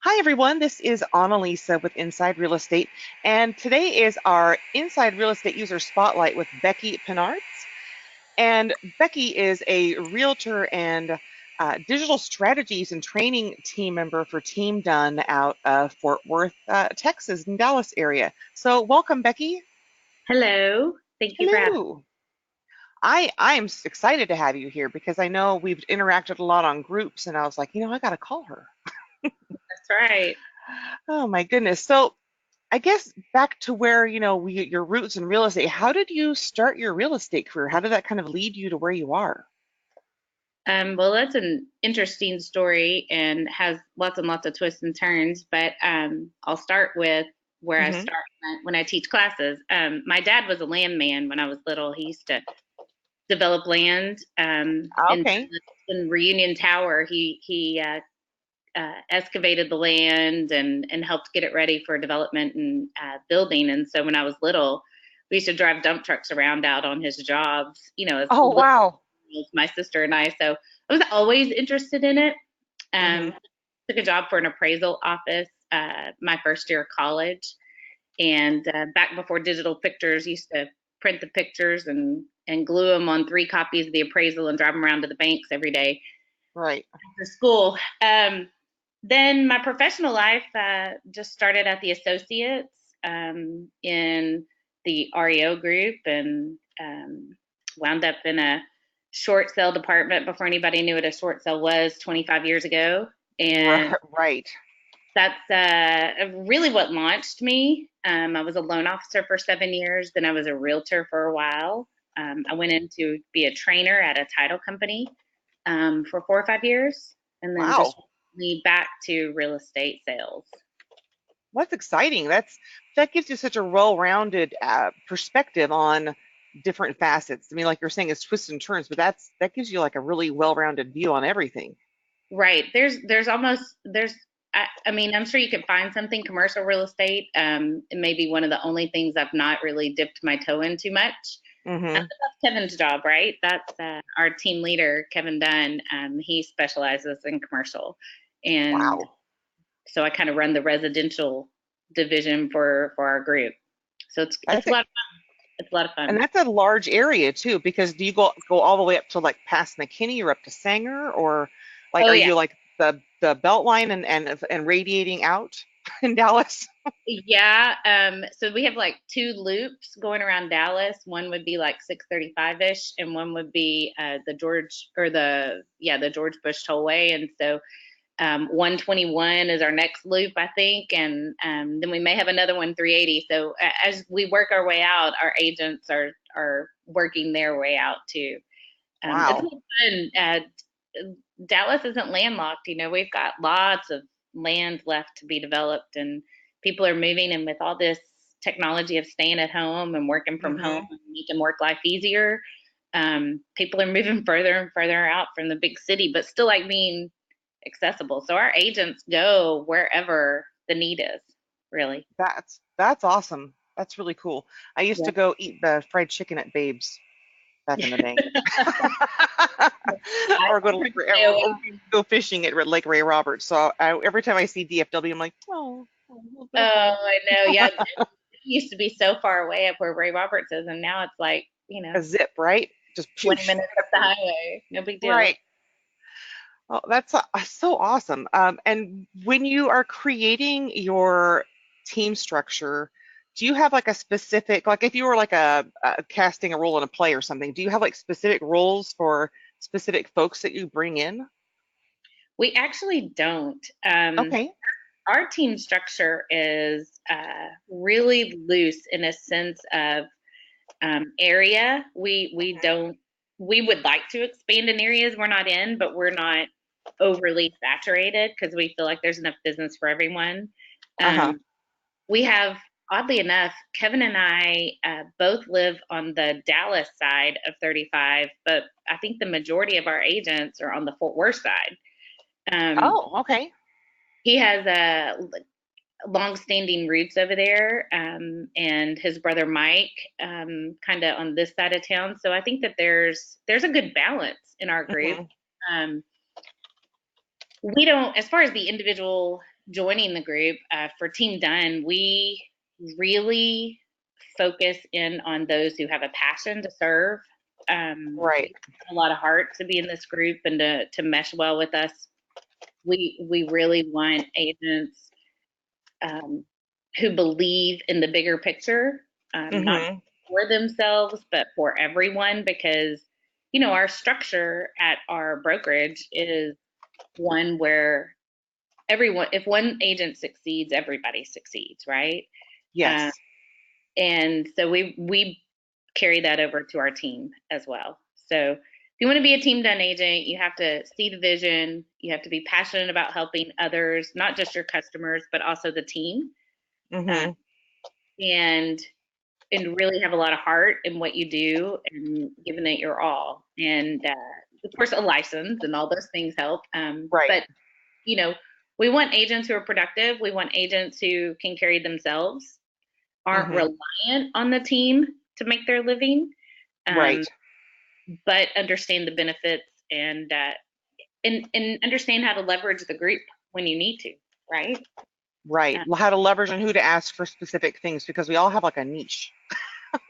Hi everyone, this is Annalisa with Inside Real Estate, and today is our Inside Real Estate User Spotlight with Becky Pennartz. And Becky is a realtor and digital strategies and training team member for Team Dunn out of Fort Worth, Texas, in Dallas area. So welcome, Becky. Hello. Thank you for having Hello. I am excited to have you here because I know we've interacted a lot on groups, and I was like, I got to call her. me. That's right. Oh my goodness. So I guess back to where, your roots in real estate. How did you start your real estate career? How did that kind of lead you to where you are? Well, that's an interesting story and has lots and lots of twists and turns, but I'll start with where I Hmm. start when I teach classes. My dad was a landman when I was little. He used to develop land Okay. in Reunion Tower. He excavated the land and helped get it ready for development and building. And so when I was little, we used to drive dump trucks around out on his jobs, as Oh, little wow. as my sister and I. So I was always interested in it. Hmm. Um, took a job for an appraisal office my first year of college. And back before digital pictures, used to print the pictures and glue them on 3 copies of the appraisal and drive them around to the banks every day Right. after school. Then my professional life just started at the associates in the REO group and wound up in a short sale department before anybody knew what a short sale was 25 years ago. And Right. that's really what launched me. I was a loan officer for 7 years, then I was a realtor for a while. I went in to be a trainer at a title company for 4 or 5 years, and then just Wow. recently back to real estate sales. That's exciting. That gives you such a well-rounded perspective on different facets. I mean, like you're saying, it's twists and turns, but that gives you like a really well-rounded view on everything. Right. I mean, I'm sure you could find something commercial real estate. It may be one of the only things I've not really dipped my toe into much. Hmm. But that's Kevin's job, right? That's our team leader, Kevin Dunn. He specializes in commercial, and Wow. so I kind of run the residential division for our group. So it's That's a lot of fun. It's a lot of And fun. that's a large area too, because do you go all the way up to like past McKinney or up to Sanger, or like Oh are yeah, you like the belt line and radiating out in Dallas? yeah. So we have like 2 loops going around Dallas. One would be like 635-ish, and one would be the George Bush Tollway. And so 121 is our next loop, I think, and then we may have another one 380. So as we work our way out, our agents are working their way out too. It's Wow. been fun. Dallas isn't landlocked. We've got lots of land left to be developed, and people are moving. And with all this technology of staying at home and working from home Hmm. and making work life easier, people are moving further and further out from the big city, but still like being accessible. So our agents go wherever the need is, really. That's awesome. That's really cool. I used Yeah. to go eat the fried chicken at Babe's back in the day. I Or go to try Lake to Ray, stay away. or go fishing at Lake Ray Roberts. So every time I see DFW, I'm like, oh, a little bit of Oh, home. I know. Yeah, it used to be so far away up where Ray Roberts is, and now it's like A zip, right? Just phew, 20 minutes up the highway. No big deal. right. Oh, that's so awesome. And when you are creating your team structure, do you have like a specific, like if you were like a casting a role in a play or something, do you have like specific roles for specific folks that you bring in? We actually don't. Okay. Our team structure is really loose in a sense of area. We don't. We would like to expand in areas we're not in, but we're not overly saturated because we feel like there's enough business for everyone. Uh-huh. Um, we have, oddly enough, Kevin and I both live on the Dallas side of 35, but I think the majority of our agents are on the Fort Worth side. Um, Oh, okay. he has a long-standing roots over there, and his brother Mike, kind of on this side of town. So I think that there's a good balance in our group. Hmm. Um, we don't, as far as the individual joining the group, for Team Dunn, we really focus in on those who have a passion to serve. Right. A lot of heart to be in this group and to mesh well with us. We really want agents um, who believe in the bigger picture, not Mm-hmm. for themselves, but for everyone, because, our structure at our brokerage is one where everyone, if one agent succeeds, everybody succeeds, right? Um, Yes. and so we carry that over to our team as well. So if you want to be a Team Done agent, you have to see the vision. You have to be passionate about helping others, not just your customers, but also the team, uh, Mm-hmm. and really have a lot of heart in what you do and giving it your all. And of course, a license and all those things help. Right. But you know, we want agents who are productive. We want agents who can carry themselves, aren't Mm-hmm. reliant on the team to make their living, Right. um, but understand the benefits and understand how to leverage the group when you need to, right? Right. Uh, How to leverage and who to ask for specific things because we all have like a niche,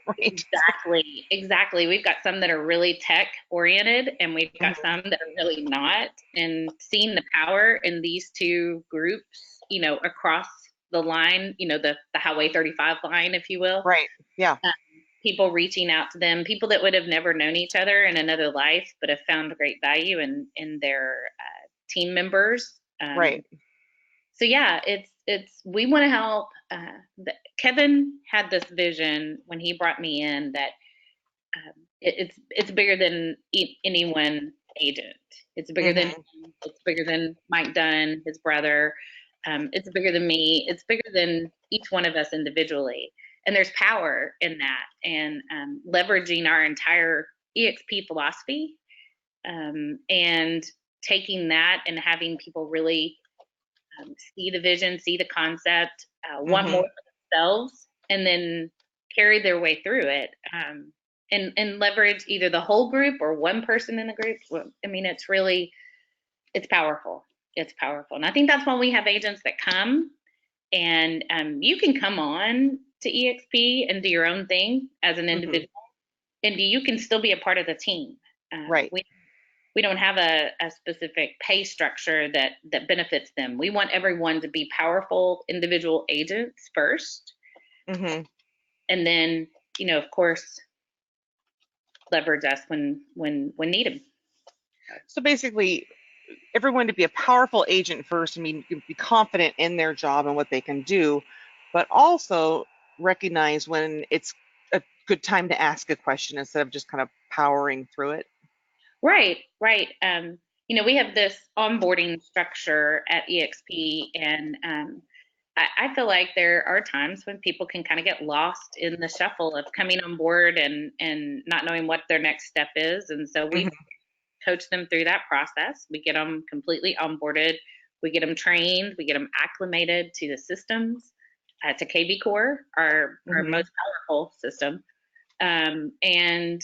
right? exactly, exactly. We've got some that are really tech oriented, and we've got Mhm. some that are really not. And seeing the power in these two groups, across the line, the Highway 35 line, if you will, Right. Yeah. people reaching out to them, people that would have never known each other in another life, but have found great value in their team members. Right. So yeah, it's we want to help. Kevin had this vision when he brought me in that it's bigger than any one agent. It's bigger than Mm-hmm. him. It's bigger than Mike Dunn, his brother. It's bigger than me. It's bigger than each one of us individually. And there's power in that, and leveraging our entire EXP philosophy, and taking that and having people really see the vision, see the concept, want more Mm-hmm. for themselves, and then carry their way through it. And leverage either the whole group or one person in the group. Well, I mean, it's powerful. It's powerful. And I think that's why we have agents that come, and you can come on to EXP and do your own thing as an Mm-hmm. individual, and you can still be a part of the team. Right. We don't have a specific pay structure that benefits them. We want everyone to be powerful individual agents first, Mm-hmm. and then, of course, leverage us when needed. So basically, everyone to be a powerful agent first and be confident in their job and what they can do, but also recognize when it's a good time to ask a question instead of just kind of powering through it. Right, right. We have this onboarding structure at EXP, and I feel like there are times when people can kind of get lost in the shuffle of coming on board and not knowing what their next step is. And so we Mm-hmm. coach them through that process. We get them completely onboarded. We get them trained. We get them acclimated to the systems, to kvCORE, our Mm-hmm. most powerful system, and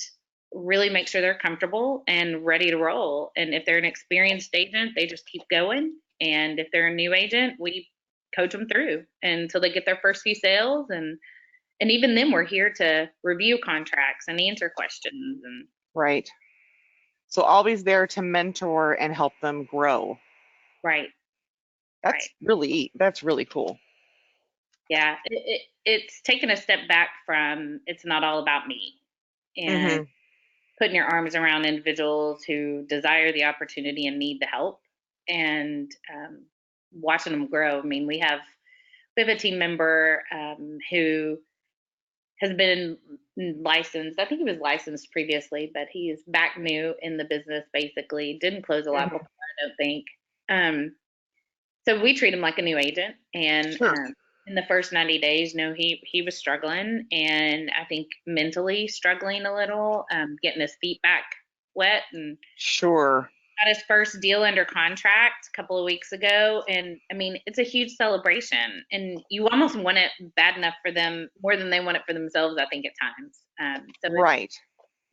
really make sure they're comfortable and ready to roll. And if they're an experienced agent, they just keep going. And if they're a new agent, we coach them through until they get their first few sales. And even then, we're here to review contracts and answer questions. And Right. So always there to mentor and help them grow. right, right. That's really cool. Yeah, it's taken a step back from it's not all about me, and Mm-hmm. putting your arms around individuals who desire the opportunity and need the help, and watching them grow. I mean, we have a team member who has been licensed. I think he was licensed previously, but he is back new in the business. Basically, didn't close a lot before, Mm-hmm. I don't think. Um, So we treat him like a new agent, and Sure. in the first 90 days, no, he was struggling, and I think mentally struggling a little, getting his feet back wet, and Sure. got his first deal under contract a couple of weeks ago. And I mean, it's a huge celebration, and you almost want it bad enough for them, more than they want it for themselves, I think, at times. So it's Right.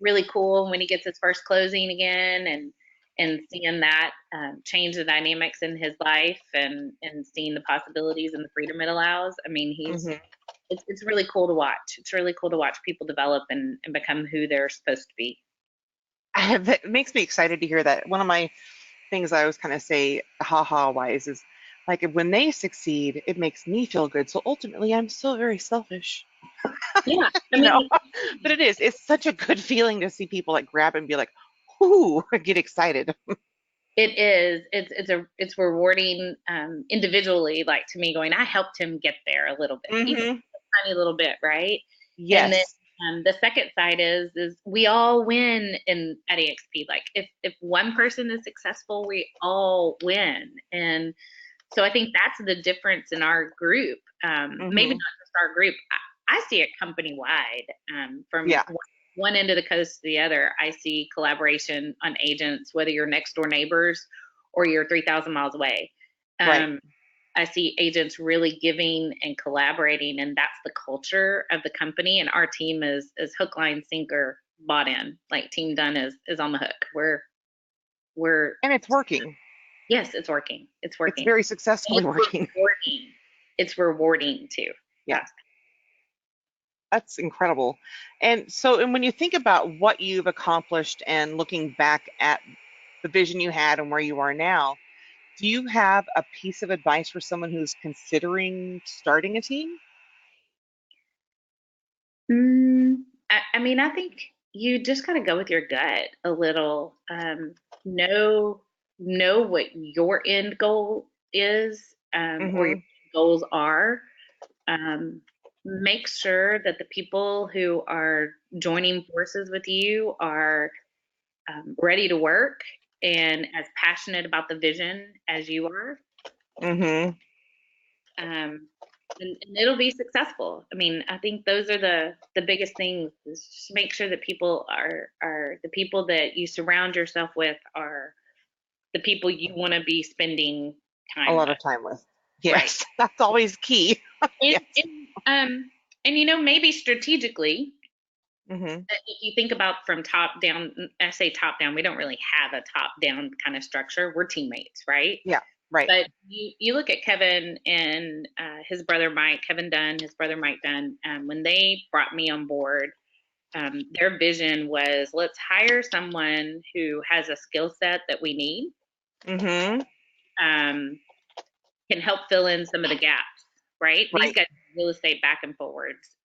really cool when he gets his first closing again, and seeing that change the dynamics in his life, and seeing the possibilities and the freedom it allows. I mean, Hmm. it's really cool to watch. It's really cool to watch people develop and become who they're supposed to be. It makes me excited to hear that. One of my things I always kind of say, haha wise, is like when they succeed, it makes me feel good. So ultimately, I'm still very selfish, Yeah, I you know. mean, But it is. It's such a good feeling to see people like grab and be like, "Ooh," get excited. it is. It's rewarding individually. Like to me, going, I helped him get there a little bit, even Hmm. a tiny little bit, right? And then Yes. the second side is we all win in at EXP. Like if one person is successful, we all win. And so I think that's the difference in our group. Maybe Hmm. not just our group. I see it company wide. From Yeah. one end of the coast to the other, I see collaboration on agents, whether you're next door neighbors or you're 3,000 miles away. Right. Um, I see agents really giving and collaborating, and that's the culture of the company. And our team is hook, line, sinker, bought in. Like Team Dunn is on the hook. We're And it's working. yes, it's working. It's It's working. very And successfully it's working. rewarding. It's rewarding too. Yeah. That's That's incredible. And when you think about what you've accomplished and looking back at the vision you had and where you are now, do you have a piece of advice for someone who's considering starting a team? mm, I mean, I think you just gotta go with your gut a little. Know know what your end goal is, or your Hmm. goals are. Um, make sure that the people who are joining forces with you are ready to work and as passionate about the vision as you are. Hmm. um, and it'll be successful. I mean, I think those are the biggest things. Is just make sure that people are the people that you surround yourself with are the people you want to be spending A time lot with, of time with. right? Yes, that's always key. And Yes. maybe strategically, Hmm. if you think about from top down. I say top down. We don't really have a top down kind of structure. We're teammates, right? Yeah, right. But you look at Kevin and his brother Mike, Kevin Dunn, his brother Mike Dunn, when they brought me on board, their vision was let's hire someone who has a skill set that we need, Hmm. um, can help fill in some of the gaps, right? These Right. guys real estate back and forwards.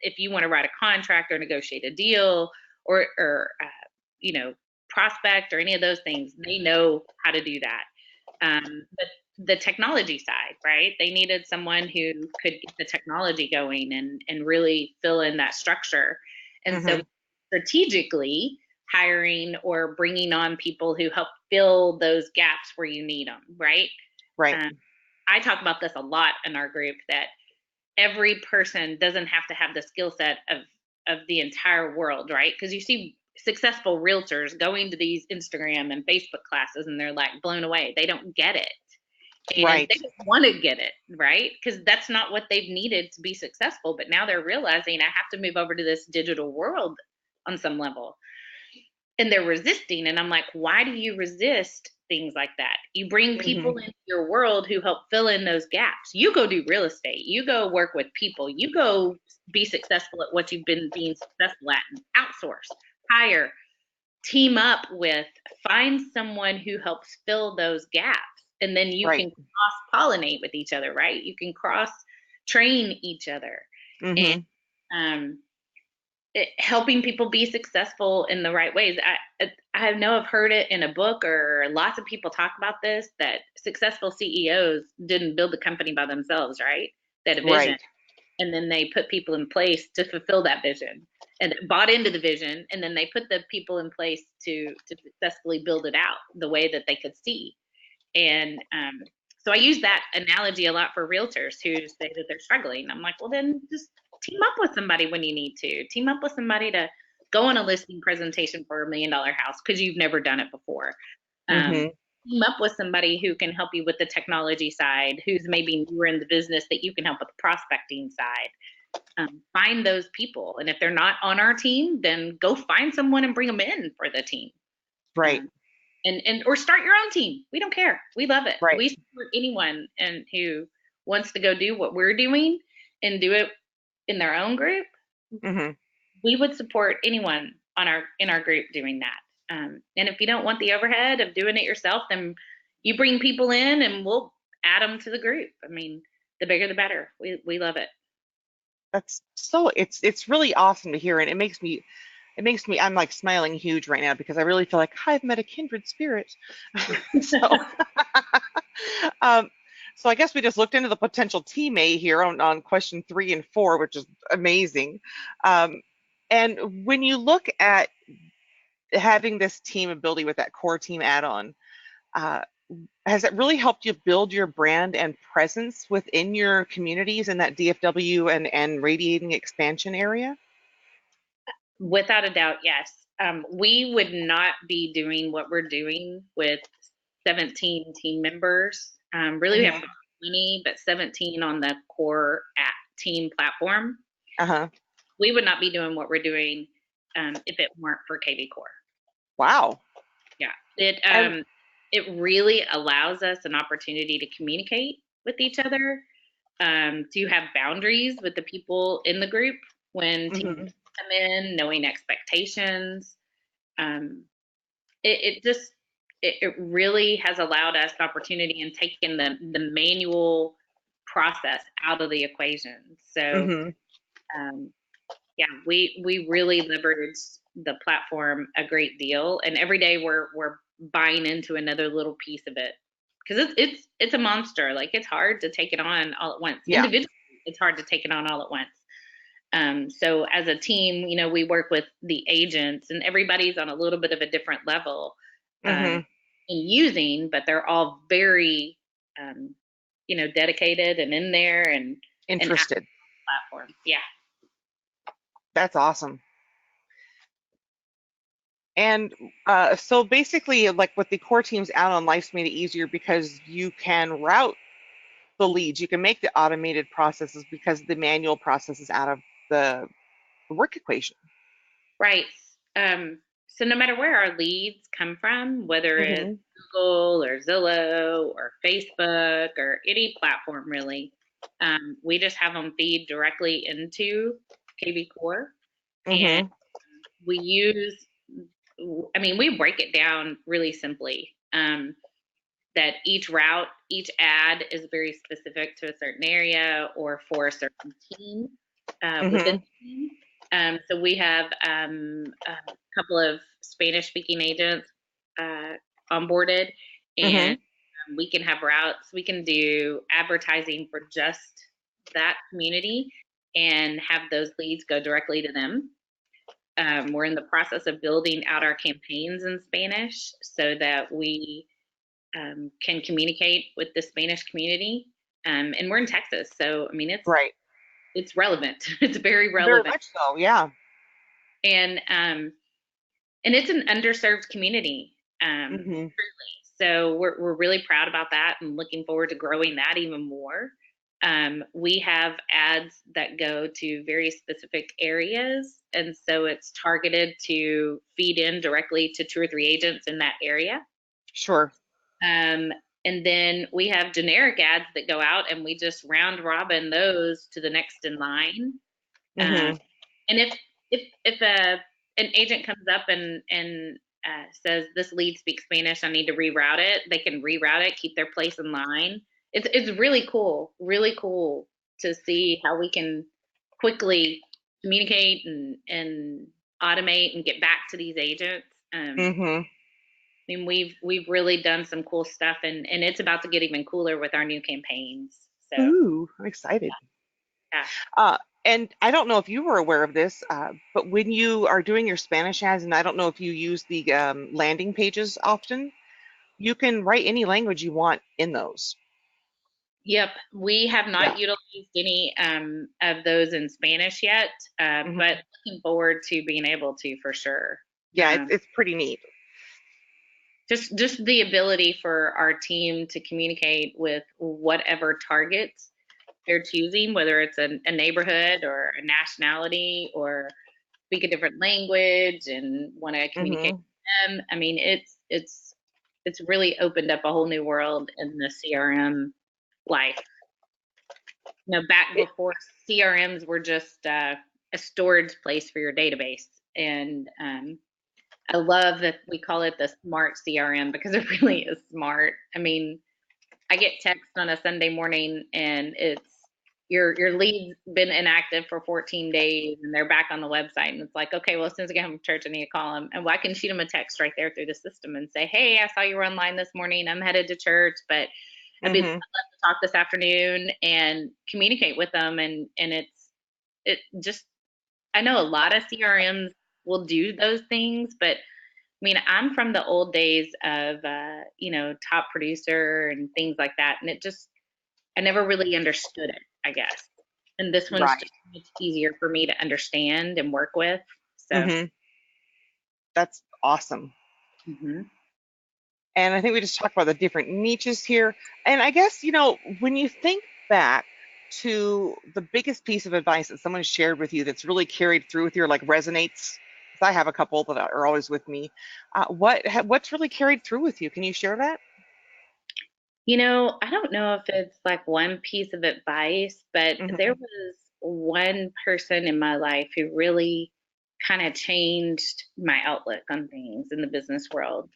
If you want to write a contract or negotiate a deal or you know, prospect or any of those things, they know how to do that. But the technology side, right? They needed someone who could get the technology going and really fill in that structure. And so Hmm. strategically hiring or bringing on people who help fill those gaps where you need them, right? Right. Um, I talk about this a lot in our group that every person doesn't have to have the skill set of the entire world, right? Because you see successful realtors going to these Instagram and Facebook classes and they're like blown away. They don't get it. And Right. they don't want to get it, right? Because that's not what they've needed to be successful. But now they're realizing I have to move over to this digital world on some level. And they're resisting. And I'm like, why do you resist things like that? You bring Hmm. people into your world who help fill in those gaps. You go do real estate, you go work with people, you go be successful at what you've been being successful at, and outsource, hire, team up with, find someone who helps fill those gaps. And then you Right. can cross pollinate with each other, right? You can cross train each other. And Hmm. um, helping people be successful in the right ways. I know I've heard it in a book or lots of people talk about this that successful CEOs didn't build the company by themselves, right? They had a vision Right. and then they put people in place to fulfill that vision and bought into the vision and then they put the people in place to successfully build it out the way that they could see. And so I use that analogy a lot for realtors who say that they're struggling. I'm like, well, then just team up with somebody when you need to. Team up with somebody to go on a listing presentation for $1 million house because you've never done it before. Um, Hmm. team up with somebody who can help you with the technology side, who's maybe newer in the business that you can help with the prospecting side. Find those people. And if they're not on our team, then go find someone and bring them in for the team. Right. Um, and or start your own team. We don't care. We love it. Right. We support anyone and who wants to go do what we're doing and do it in their own group. Hmm. We would support anyone on our in our group doing that. And if you don't want the overhead of doing it yourself, then you bring people in and we'll add them to the group. I mean, the bigger the better. We love it. That's so it's really awesome to hear, and it makes me I'm like smiling huge right now because I really feel like I've met a kindred spirit. So um so I guess we just looked into the potential teammate here on question 3 and 4, which is amazing. Um, and when you look at having this team ability with that core team add-on, uh, has it really helped you build your brand and presence within your communities in that DFW and radiating expansion area? Without a doubt, yes. We would not be doing what we're doing with 17 team members. Really, we have Hmm. 20, but 17 on the core app team platform. Uh-huh. We would not be doing what we're doing if it weren't for kvCORE. Wow. Yeah, And it really allows us an opportunity to communicate with each other, to have boundaries with the people in the group when teams mhm, come in, knowing expectations. Um, it just it really has allowed us an opportunity and taken the manual process out of the equation. So mhm. um, yeah, we really leveraged the platform a great deal, and every day we're buying into another little piece of it because it's a monster. Like it's hard to take it on all at once. Yeah. Individually, it's hard to take it on all at once. So as a team, we work with the agents, and everybody's on a little bit of a different level Mhm. in using, but they're all very, um, dedicated and in there and at Interested. the platform. Yeah. That's awesome. And so basically, like with the core teams out on, life's made it easier because you can route the leads. You can make the automated processes because the manual process is out of the work equation. Right. So no matter where our leads come from, whether it's Hmm. Google or Zillow or Facebook or any platform really, we just have them feed directly into kvCORE, and Hmm. we use, I mean, we break it down really simply. That each route, each ad is very specific to a certain area or for a certain team within Hmm. the team. So we have a couple of Spanish speaking agents uh, onboarded, and Hmm. we can have routes. We can do advertising for just that community and have those leads go directly to them. We're in the process of building out our campaigns in Spanish so that we can communicate with the Spanish community. And we're in Texas, so I mean Right. it's relevant. It's very Very relevant, much so. Yeah. and it's an underserved community. Hmm. So we're really proud about that and looking forward to growing that even more. We have ads that go to very specific areas, and so it's targeted to feed in directly to 2 or 3 agents in that area. Sure. Um, and then we have generic ads that go out, and we just round robin those to the next in line. Um, Hmm. and if an agent comes up and says this lead speaks Spanish, I need to reroute it. They can reroute it, keep their place in line. It's really cool to see how we can quickly communicate and automate and get back to these agents. Hmm. I mean, we've really done some cool stuff, and it's about to get even cooler with our new campaigns. So Ooh, I'm excited. yeah. Uh, and I don't know if you were aware of this, but when you are doing your Spanish ads, and I don't know if you use the landing pages often, you can write any language you want in those. Yep, we have Yeah. not utilized any of those in Spanish yet, Hmm. but looking forward to being able to for sure. Yeah, it's, Um, it's pretty neat. just the ability for our team to communicate with whatever targets they're choosing, whether it's a neighborhood or a nationality or speak a different language and want to communicate Hmm. with them. I mean, it's it's really opened up a whole new world in the CRM life. Back It, before CRMs were just a storage place for your database. And I love that we call it the smart CRM because it really is smart. I mean, I get text on a Sunday morning and it's your lead's been inactive for 14 days and they're back on the website, and it's like, okay, well, as soon as I get home from church, I need to call them, and I can shoot them a text right there through the system and say, hey, I saw you were online this morning. I'm headed to church, but I'd love mm-hmm. to talk this afternoon, and communicate with them. And it just, I know a lot of CRMs will do those things, but I mean, I'm from the old days of, top producer and things like that. And I never really understood it, I guess. And this one's Right. just much easier for me to understand and work with. So, Mm-hmm. That's awesome. mhm. And I think we just talked about the different niches here. And I guess, when you think back to the biggest piece of advice that someone shared with you that's really carried through with you, or like resonates, 'cause I have a couple that are always with me. What's really carried through with you? Can you share that? I don't know if it's like one piece of advice, but there Hmm. was one person in my life who really kind of changed my outlook on things in the business world.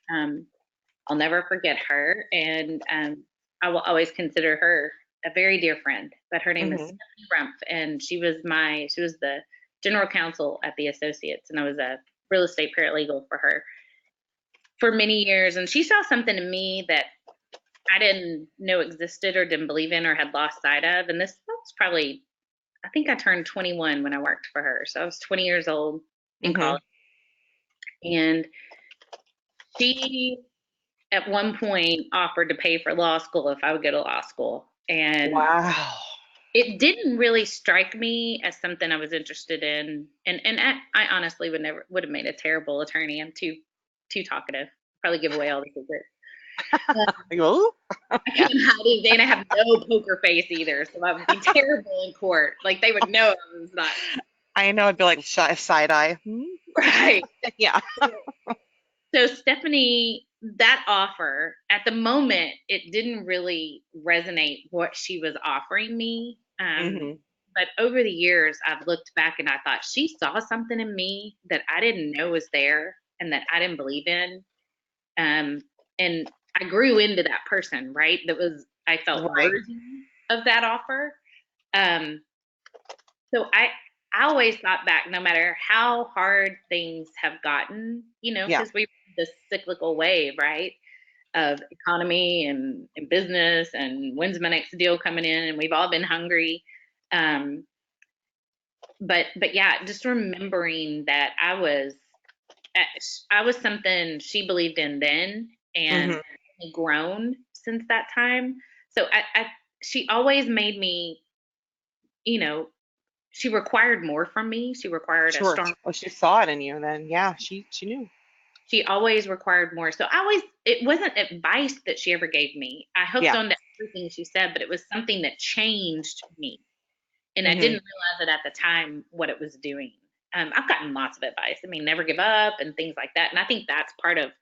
I'll never forget her, and I will always consider her a very dear friend. But her name is Hmm. Stephanie Rumpf, and she was the general counsel at the Associates, and I was a real estate paralegal for her for many years. And she saw something in me that I didn't know existed or didn't believe in or had lost sight of. And this was probably, I think I turned 21 when I worked for her, so I was 20 years old in Hmm. college, and she at one point offered to pay for law school if I would go to law school. And Wow. it didn't really strike me as something I was interested in. And I honestly would have made a terrible attorney. I'm too talkative. Probably give away all the secrets. Oh, I yeah. can't hide anything. I have no poker face either, so I would be terrible in court. Like they would know I was not I know I'd be like side eye. Hmm? right. Yeah. So Stephanie, that offer at the moment, it didn't really resonate what she was offering me. Hmm. But over the years, I've looked back and I thought she saw something in me that I didn't know was there and that I didn't believe in. Um, and I grew into that person, right? I felt Right. worthy of that offer. Um, so I always thought back, no matter how hard things have gotten, Yeah. because we this cyclical wave, right, of economy and business, and when's my next deal coming in, and we've all been hungry. Um, but yeah, just remembering that I was something she believed in then, and Hmm. grown since that time. So she always made me, you know, she required more from me. She required a Sure. strong. Well, she saw it in you, then yeah, she knew. She always required more. So it wasn't advice that she ever gave me. I hooked Yeah. on to everything she said, but it was something that changed me. And I Hmm. didn't realize it at the time what it was doing. I've gotten lots of advice. I mean, never give up and things like that. And I think that's part of,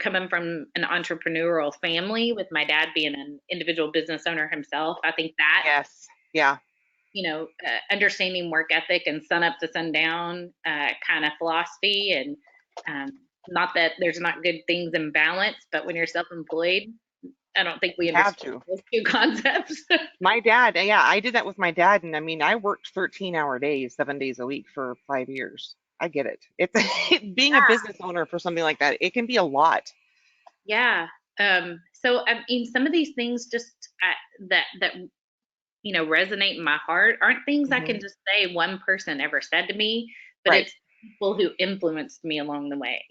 coming from an entrepreneurial family with my dad being an individual business owner himself. I think that, Yes. Yeah. understanding work ethic and sun up to sundown kind of philosophy. And not that there's not good things in balance, but when you're self employed, I don't think we You have understand to. those two concepts. My dad, yeah, I did that with my dad, and I mean, I worked 13-hour days, 7 days a week for 5 years. I get it. It's being a business owner for something like that. It can be a lot. Yeah. So I mean, some of these things just that resonate in my heart aren't things I Hmm. can just say one person ever said to me, but Right. it's people who influenced me along the way.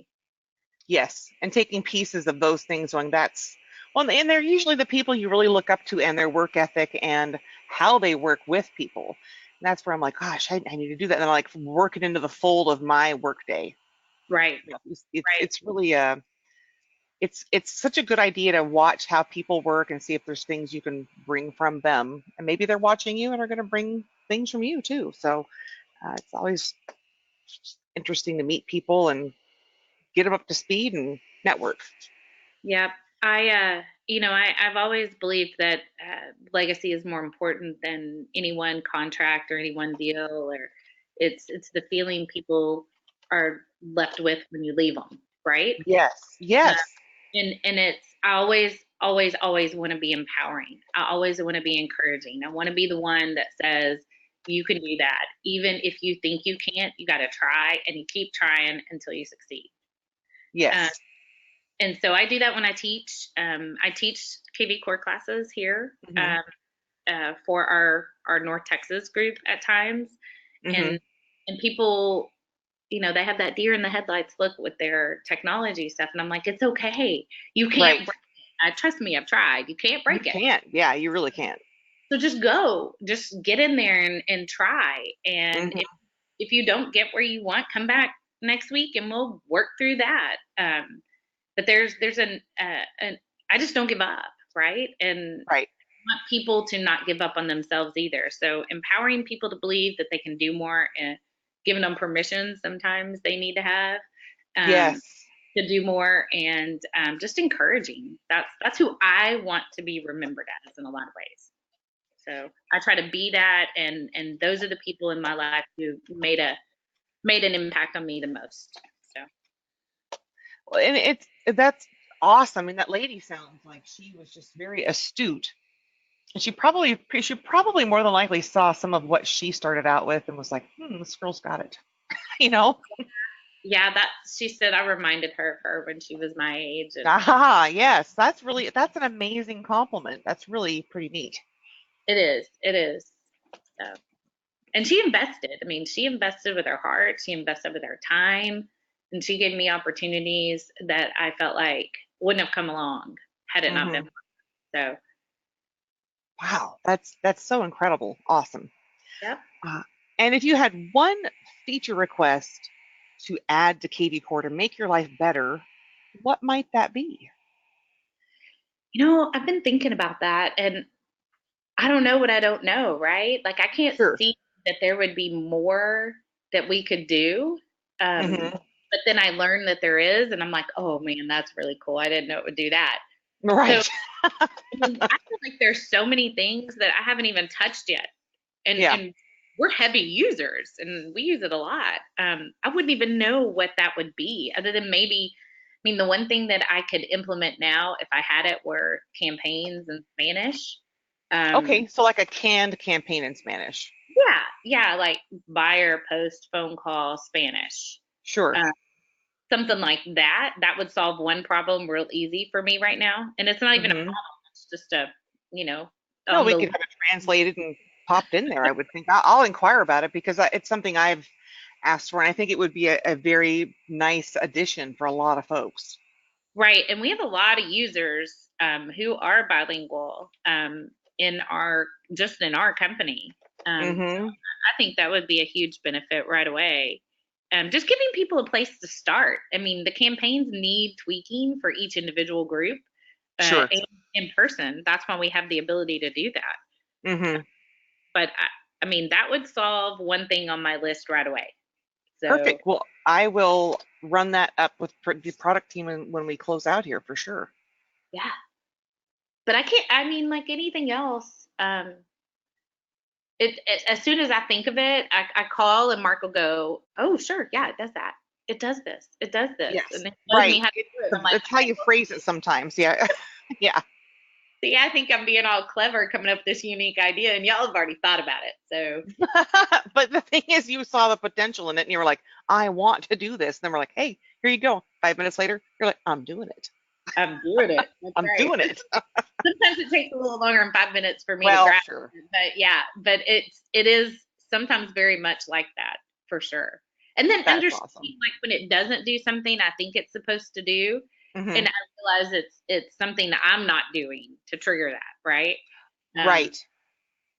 Yes. And taking pieces of those things, going, that's well, and they're usually the people you really look up to and their work ethic and how they work with people. And that's where I'm like, gosh, I need to do that. And I like work it into the fold of my work day. Right. Right. It's really it's such a good idea to watch how people work and see if there's things you can bring from them, and maybe they're watching you and are going to bring things from you too. So it's always interesting to meet people and get them up to speed and network. Yep. I've always believed that legacy is more important than any one contract or any one deal, or it's the feeling people are left with when you leave them, right? Yes, Uh, yes, and it's I always want to be empowering. I always want to be encouraging. I want to be the one that says you can do that, even if you think you can't. You got to try, and you keep trying until you succeed. Uh, yes. and so I do that when I teach. I teach kvCORE classes here Hmm. for our North Texas group at times, Hmm. and people, they have that deer in the headlights look with their technology stuff, and I'm like, it's okay. You can't Right. break it. Trust me, I've tried. You can't You break it. can't. Yeah, you really can't. So just go, just get in there and try. And Hmm. if you don't get where you want, come back next week and we'll work through that. But there's an I just don't give up, right? And Right. I want people to not give up on themselves either. So empowering people to believe that they can do more and giving them permission sometimes they need to have um, Yes. to do more, and just encouraging. That's who I want to be remembered as in a lot of ways. So I try to be that, and those are the people in my life who made an impact on me the most. So Well, and that's awesome. I mean, that lady sounds like she was just very astute. And she probably more than likely saw some of what she started out with and was like, this girl's got it. You know? yeah, that she said I reminded her of her when she was my age, and Ah, yes. That's an amazing compliment. That's really pretty neat. it is. So, and she invested. I mean, she invested with her heart, she invested with her time, and she gave me opportunities that I felt like wouldn't have come along had it not been. Hmm. So, Wow, that's so incredible. Awesome. yep. Uh, and if you had one feature request to add to kvCORE to make your life better, what might that be? I've been thinking about that, and I don't know what I don't know, right? Like I can't Sure. see that there would be more that we could do. Um, Hmm. but then I learned that there is, and I'm like, oh man, that's really cool. I didn't know it would do that. So Right. I feel like there's so many things that I haven't even touched yet, and Yeah. and we're heavy users, and we use it a lot. I wouldn't even know what that would be, other than maybe. I mean, the one thing that I could implement now, if I had it, were campaigns in Spanish. Okay, Um, so like a canned campaign in Spanish. yeah, yeah, like buyer, post, phone call, Spanish. Sure. Uh, Something like that. That would solve one problem real easy for me right now. And it's not even a Hmm. problem. It's just you know, No, on we the could have it translated and popped in there. I would think I'll inquire about it because it's something I've asked for, and I think it would be a very nice addition for a lot of folks. right. And we have a lot of users who are bilingual in our just in our company. Hmm. I think that would be a huge benefit right away. Just giving people a place to start. I mean, the campaigns need tweaking for each individual group Sure. and in person. That's why we have the ability to do that. Hmm. But I mean, that would solve one thing on my list right away. So Perfect. Well, I will run that up with the product team when we close out here for sure. yeah, but I can't. I mean, like anything else, as soon as I think of it, I call and Mark will go, "Oh, sure, yeah, it does that. It does this. It does this," and Yes. then he shows me Right. how to do it. And I'm like, It's how you phrase it sometimes. Yeah. Yeah. see, I think I'm being all clever coming up with this unique idea, and y'all have already thought about it. So But the thing is, you saw the potential in it and you were like, I want to do this. And then we're like, hey, here you go. 5 minutes later, you're like, I'm doing it. I'm doing it. That's I'm right. doing it. Sometimes it takes a little longer than 5 minutes for me to Well, grasp sure. it, but yeah, but it is sometimes very much like that for sure. And then That's awesome. understanding like when it doesn't do something I think it's supposed to do, and Hmm. I realize it's something that I'm not doing to trigger that, right? Um, Right.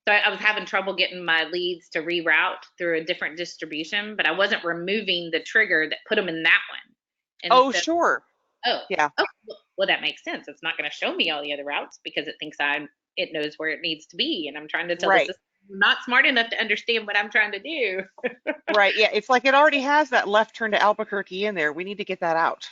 so I was having trouble getting my leads to reroute through a different distribution, but I wasn't removing the trigger that put them in that one. And Oh, so, sure. oh, Yeah. oh, well, that makes sense. It's not going to show me all the other routes because it knows where it needs to be. And I'm trying to tell the Right. system I'm not smart enough to understand what I'm trying to do. Right. Yeah. It's like it already has that left turn to Albuquerque in there. We need to get that out.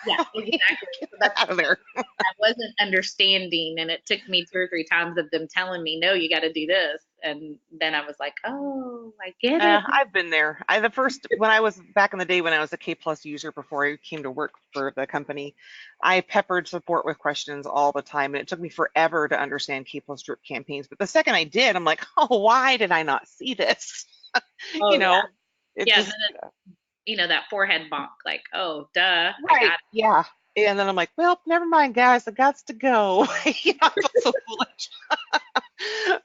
Yeah, exactly. Get So that that's out of there. I wasn't understanding, and it took me 2 or 3 times of them telling me, "No, you got to do this," and then I was like, "Oh, I get it." I've been there. The first when I was back in the day when I was a K plus user before I came to work for the company, I peppered support with questions all the time, and it took me forever to understand K plus drip campaigns. But the second I did, I'm like, oh, why did I not see this? You Oh yeah, know, it yeah. And then just that forehead bonk, like, "Oh, duh, I right, got yeah. And then I'm like, well, never mind, guys, I got to go. I felt so foolish.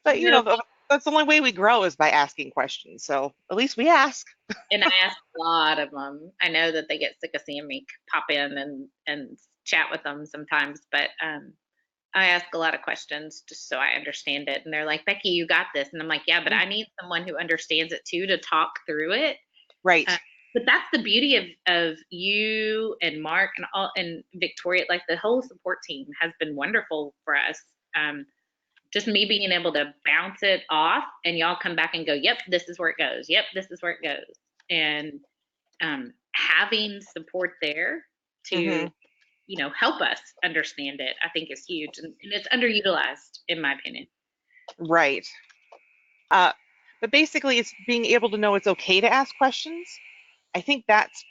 But it." that's the only way we grow is by asking questions. So at least we ask. And I ask a lot of them. I know that they get sick of seeing me pop in and chat with them sometimes, but I ask a lot of questions just so I understand it. And they're like, "Becky, you got this," and I'm like, "Yeah, but I need someone who understands it too to talk through it." Right. Uh, but that's the beauty of you and Mark and all and Victoria. Like the whole support team has been wonderful for us. Um, just me being able to bounce it off and y'all come back and go, "Yep, this is where it goes. Yep, this is where it goes." And having support there to Hmm. help us understand it, I think is huge, and it's underutilized in my opinion. Right. Uh, but basically, it's being able to know it's okay to ask questions. I think that's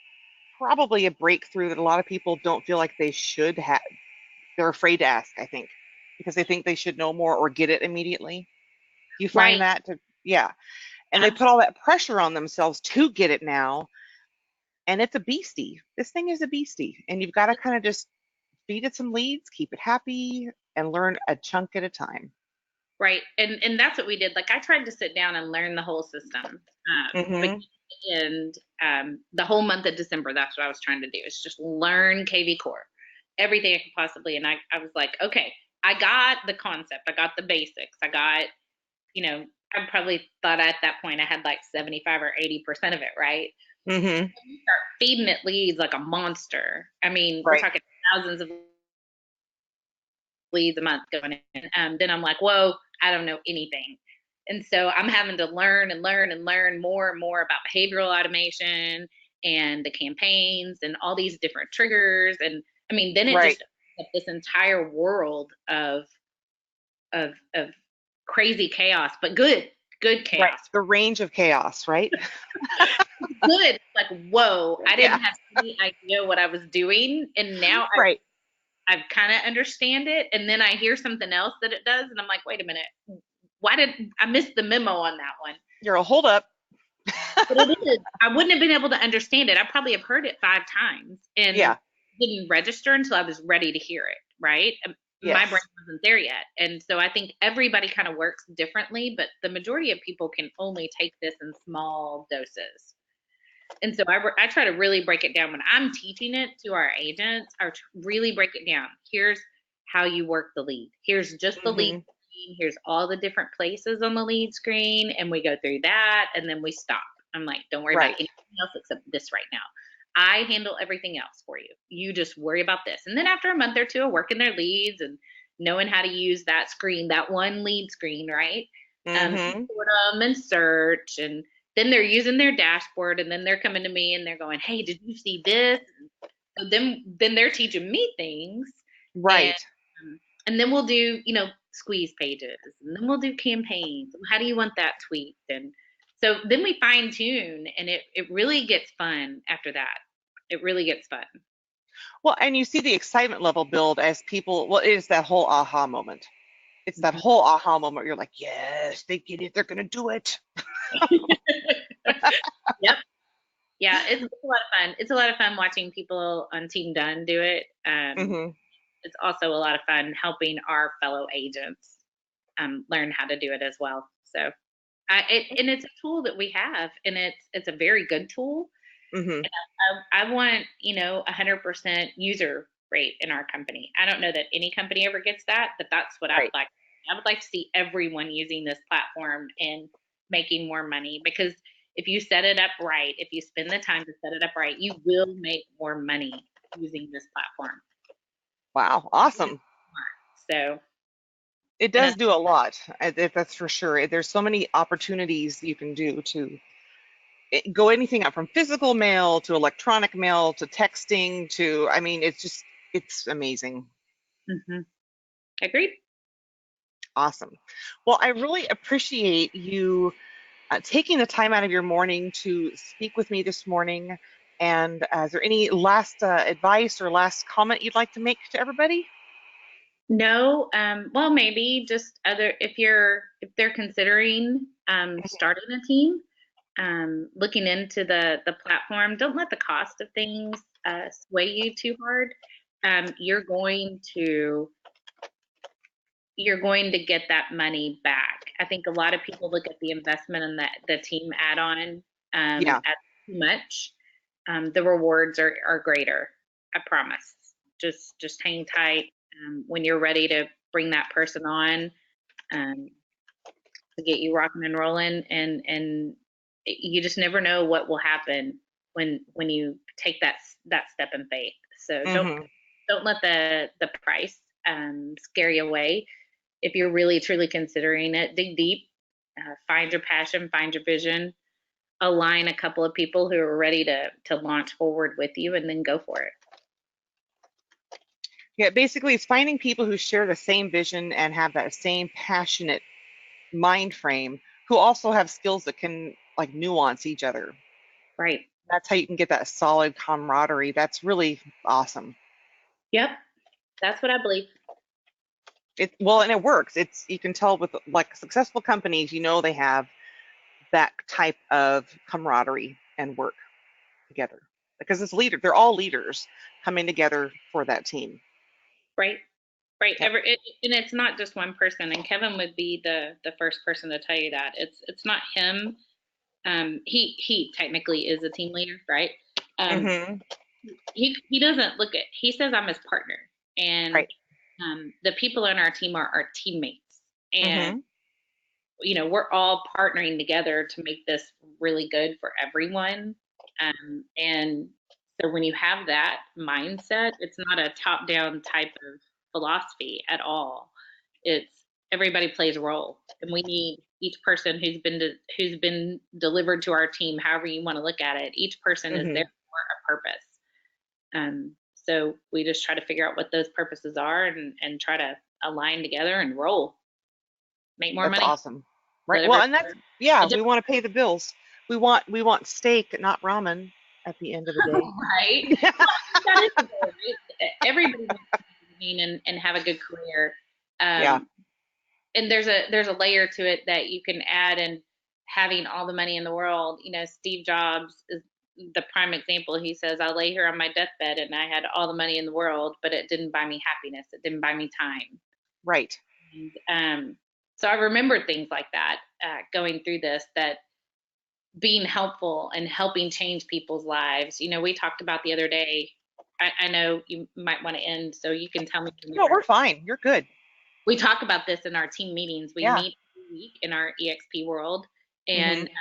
probably a breakthrough that a lot of people don't feel like they should have. They're afraid to ask, I think, because they think they should know more or get it immediately. You find Right. that yeah. And they put Absolutely. all that pressure on themselves to get it now. And it's a beastie. This thing is a beastie. And you've got to kind of just feed it some leads, keep it happy, and learn a chunk at a time. Right. And that's what we did. Like I tried to sit down and learn the whole system. Hmm. And the whole month of December, that's what I was trying to do, is just learn kvCORE, everything I could possibly. And I was like, okay, I got the concept, I got the basics, I got, I probably thought at that point I had like 75 or 80% of it, right? Hmm. You start feeding it leads like a monster. I mean, we're Right. talking thousands of leads a month going in. Then I'm like, whoa, I don't know anything. And so I'm having to learn and learn and learn more and more about behavioral automation and the campaigns and all these different triggers. And I mean, then it Right. just opens up this entire world of crazy chaos, but good Right. chaos. The range of chaos, right? Good. Like, whoa, I Yeah. didn't have any idea what I was doing. And now Right. I've kind of understand it. And then I hear something else that it does. And I'm like, wait a minute, why did I miss the memo on that one? You're a hold up. But it is, I wouldn't have been able to understand it. I probably have heard it 5 times and Yeah. didn't register until I was ready to hear it. Right. My brain Yes. wasn't there yet. And so I think everybody kind of works differently, but the majority of people can only take this in small doses. And so I try to really break it down when I'm teaching it to our agents. I really break it down. Here's how you work the lead. Here's just the lead Hmm. screen. Here's all the different places on the lead screen. And we go through that and then we stop. I'm like, don't worry about Right. anything else except this right now. I handle everything else for you. You just worry about this. And then after a month or two of working their leads and knowing how to use that screen, that one lead screen, right? Hmm. Sort them and search, and then they're using their dashboard, and then they're coming to me and they're going, "Hey, did you see this?" So then they're teaching me things, and Right. and then we'll do squeeze pages, and then we'll do campaigns. How do you want that tweaked? And so then we fine tune, and it really gets fun after that. It really gets fun. Well, and you see the excitement level build as people, well, it is that whole aha moment. It's that Mhm. whole aha moment. You're like, yes, they get it. They're going to do it. Yep. Yeah, it's a lot of fun. It's a lot of fun watching people on Team Dunn do it. Hmm. It's also a lot of fun helping our fellow agents learn how to do it as well. So, and it's a tool that we have, and it's a very good tool. Hmm. I want 100% user rate in our company. I don't know that any company ever gets that, but that's what I would Right. like. I would like to see everyone using this platform and making more money, because if you set it up right, if you spend the time to set it up right, you will make more money using this platform. Wow. Awesome. So, It and does do a lot. That's for sure. There's so many opportunities you can do to go anything up from physical mail to electronic mail to texting to, I mean, it's amazing. Mm-hmm. Agreed. Awesome. Well, I really appreciate you taking the time out of your morning to speak with me this morning. And is there any last advice or last comment you'd like to make to everybody? No, well, maybe just other if they're considering starting a team, looking into the platform, don't let the cost of things sway you too hard. You're going to get that money back. I think a lot of people look at the investment and the team add-on Yeah. as too much. The rewards are greater. I promise. Just hang tight. When you're ready to bring that person on, um, to get you rocking and rolling, and you just never know what will happen when you take that step in faith. So Hmm. don't let the price scare you away. If you're really truly considering it, dig deep, find your passion, find your vision, align a couple of people who are ready to launch forward with you, and then go for it. Yeah, basically, it's finding people who share the same vision and have that same passionate mind frame who also have skills that can like nuance each other. Right. That's how you can get that solid camaraderie. That's really awesome. Yep. That's what I believe. And it works. It's you can tell with like successful companies, they have that type of camaraderie and work together because they're all leaders coming together for that team. Right. Right. Yep. And it's not just one person. And Kevin would be the first person to tell you that it's not him. He technically is a team leader, right? Um, Hmm. he doesn't look at. He says I'm his partner, and Right. the people on our team are our teammates, and Hmm. we're all partnering together to make this really good for everyone. And so when you have that mindset, it's not a top down type of philosophy at all. It's everybody plays a role, and we need each person who's been delivered to our team, however you want to look at it. Each person is there Hmm. for a purpose. So we just try to figure out what those purposes are, and try to align together and roll, make more That's money, awesome. Right. Well, whatever. and yeah, we want to pay the bills. We want steak, not ramen at the end of the day. Right? Well, that is the goal, right? Everybody wants to be and have a good career. Yeah. Um, and there's a layer to it that you can add in having all the money in the world. Steve Jobs is the prime example. He says, "I lay here on my deathbed and I had all the money in the world, but it didn't buy me happiness. It didn't buy me time." Right. And so I remember things like that going through this, that being helpful and helping change people's lives. We talked about the other day. I know you might want to end, so you can tell me when No, you're. we're fine. You're good. We talk about this in our team meetings. We Yeah. meet every week in our EXP world, and Hmm.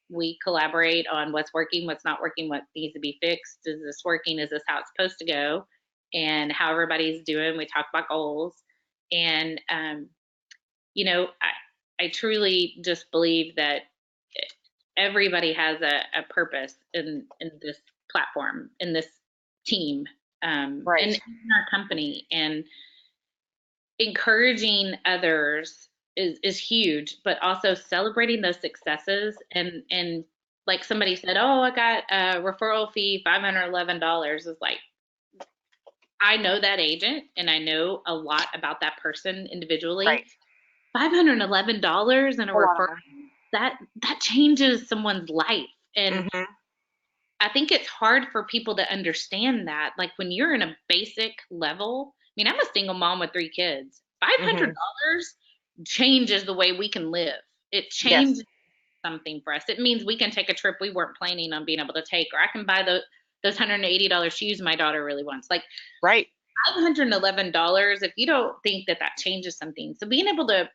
we collaborate on what's working, what's not working, what needs to be fixed. Is this working? Is this how it's supposed to go? And how everybody's doing. We talk about goals, and I truly just believe that everybody has a purpose in this platform, in this team, and Right. in our company. And encouraging others is huge, but also celebrating those successes. And like somebody said, "Oh, I got a referral fee $511." Is like, I know that agent and I know a lot about that person individually. Right. $511 in a A lot of referral, money. that changes someone's life. And Hmm. I think it's hard for people to understand that. Like when you're in a basic level, I mean, I'm a single mom with 3 kids. Hmm. $500 changes the way we can live. It Yes. changes something for us. It means we can take a trip we weren't planning on being able to take, or I can buy those $180 shoes my daughter really wants. Like Right. $511, if you don't think that changes something. So being able to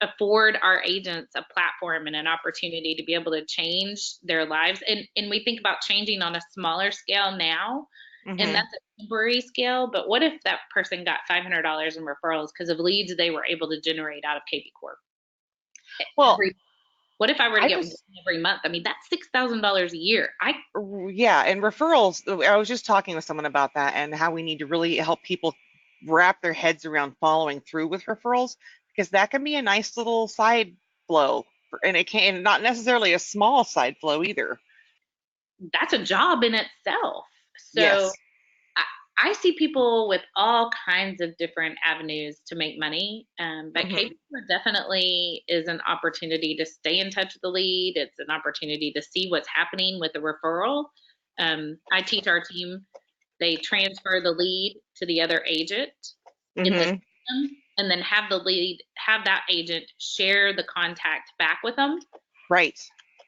afford our agents a platform and an opportunity to be able to change their lives, and we think about changing on a smaller scale now, and Hmm. that's a temporary scale. But what if that person got $500 in referrals because of leads they were able to generate out of kvCORE? Well, Every What if I were to I get one just, every month? I mean, that's $6,000 a year. yeah, and referrals, I was just talking with someone about that and how we need to really help people wrap their heads around following through with referrals, because that can be a nice little side flow, and it can not necessarily a small side flow either. That's a job in itself. So Yes. I, I see people with all kinds of different avenues to make money, but Hmm. kvCORE definitely is an opportunity to stay in touch with the lead. It's an opportunity to see what's happening with the referral. I teach our team, they transfer the lead to the other agent in the Hmm. system, and then have that agent share the contact back with them. Right.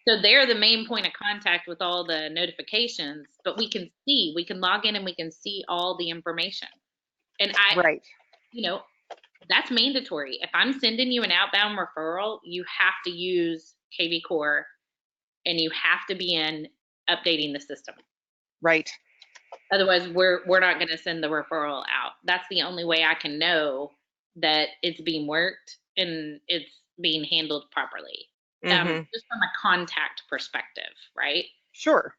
So they're the main point of contact with all the notifications, but we can log in and we can see all the information. And Right. you know, that's mandatory. If I'm sending you an outbound referral, you have to use kvCORE and you have to be in updating the system. Right. Otherwise, we're not going to send the referral out. That's the only way I can know that it's being worked and it's being handled properly. Hmm. Just from a contact perspective, right? Sure.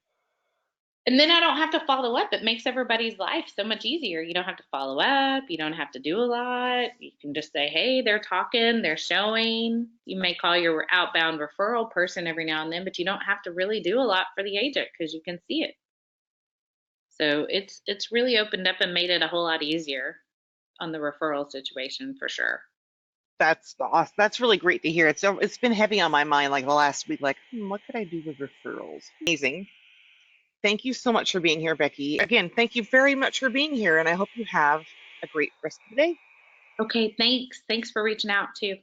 And then I don't have to follow up. It makes everybody's life so much easier. You don't have to follow up. You don't have to do a lot. You can just say, hey, they're talking, they're showing. You may call your outbound referral person every now and then, but you don't have to really do a lot for the agent because you can see it. So it's really opened up and made it a whole lot easier on the referral situation for sure. That's awesome. That's really great to hear. It's been heavy on my mind like the last week, like, what could I do with referrals? Amazing. Thank you so much for being here, Becky. Again, thank you very much for being here, and I hope you have a great rest of the day. Okay, thanks. Thanks for reaching out too.